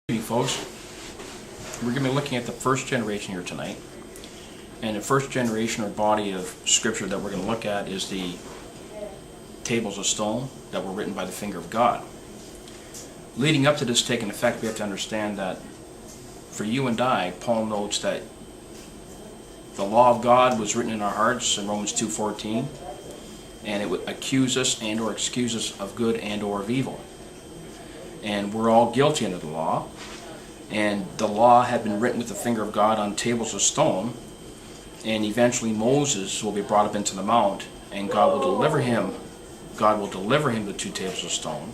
Good evening, folks. We're going to be looking at the first generation here tonight. And the first generation or body of scripture that we're going to look at is the tables of stone that were written by the finger of God. Leading up to this taking effect, we have to understand that for you and I, Paul notes that the law of God was written in our hearts in Romans 2:14, and it would accuse us and or excuse us of good and or of evil. And we're all guilty under the law, and the law had been written with the finger of God on tables of stone, and eventually Moses will be brought up into the mount, and God will deliver him the two tables of stone.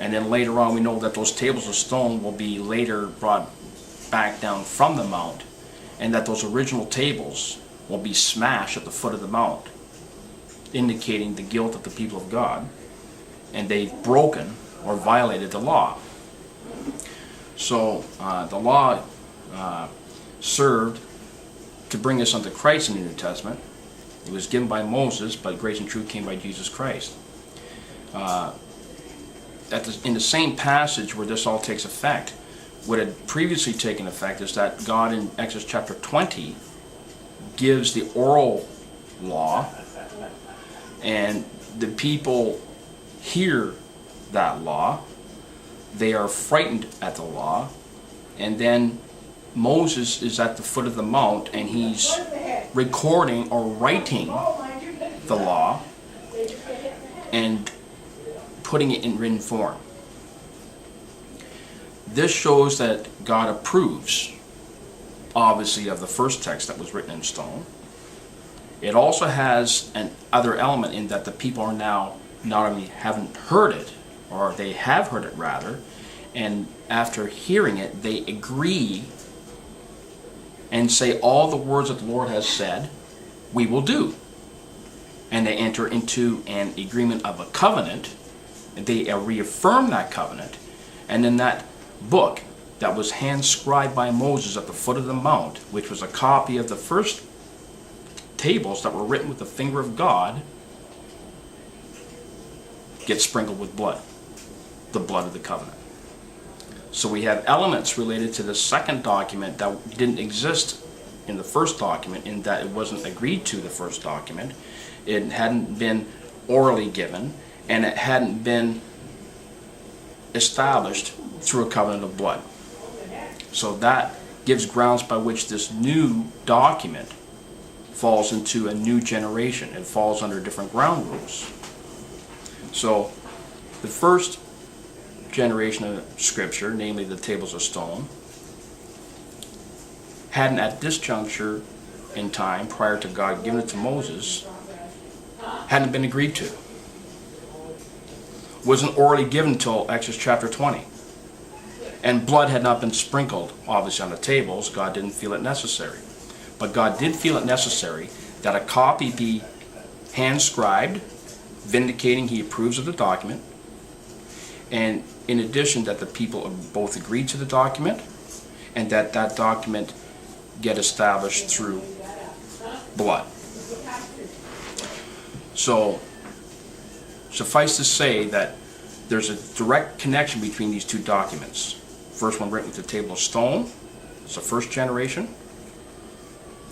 And then later on we know that those tables of stone will be later brought back down from the mount, and that those original tables will be smashed at the foot of the mount, indicating the guilt of the people of God, and they've broken or violated the law. So the law served to bring us unto Christ in the New Testament. It was given by Moses, but grace and truth came by Jesus Christ. In the same passage where this all takes effect, what had previously taken effect is that God in Exodus chapter 20 gives the oral law, and the people hear that law, they are frightened at the law, and then Moses is at the foot of the mount and he's recording or writing the law and putting it in written form. This shows that God approves, obviously, of the first text that was written in stone. It also has an other element in that the people are now not only haven't heard it, or they have heard it rather, and after hearing it they agree and say, all the words that the Lord has said we will do, and they enter into an agreement of a covenant, and they reaffirm that covenant. And then that book that was hand scribed by Moses at the foot of the mount, which was a copy of the first tables that were written with the finger of God, gets sprinkled with blood, the blood of the covenant. So we have elements related to the second document that didn't exist in the first document, in that it wasn't agreed to, the first document. It hadn't been orally given, and it hadn't been established through a covenant of blood. So that gives grounds by which this new document falls into a new generation. It falls under different ground rules. So the first generation of scripture, namely the tables of stone, hadn't at this juncture in time, prior to God giving it to Moses, hadn't been agreed to. Wasn't orally given until Exodus chapter 20. And blood had not been sprinkled, obviously, on the tables. God didn't feel it necessary. But God did feel it necessary that a copy be hand-scribed, vindicating he approves of the document, and in addition that the people both agreed to the document, and that that document get established through blood. So suffice to say that there's a direct connection between these two documents. First one written with the table of stone, it's the first generation,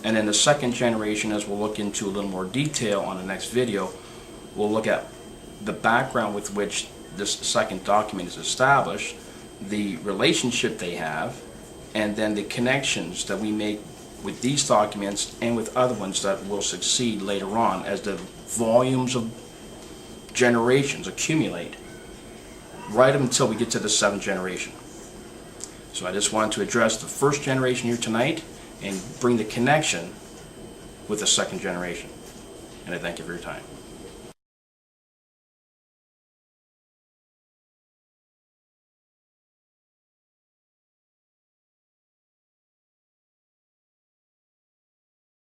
and then the second generation, as we'll look into a little more detail on the next video, we'll look at the background with which this second document is established, the relationship they have, and then the connections that we make with these documents and with other ones that will succeed later on as the volumes of generations accumulate, right up until we get to the seventh generation. So I just wanted to address the first generation here tonight and bring the connection with the second generation. And I thank you for your time.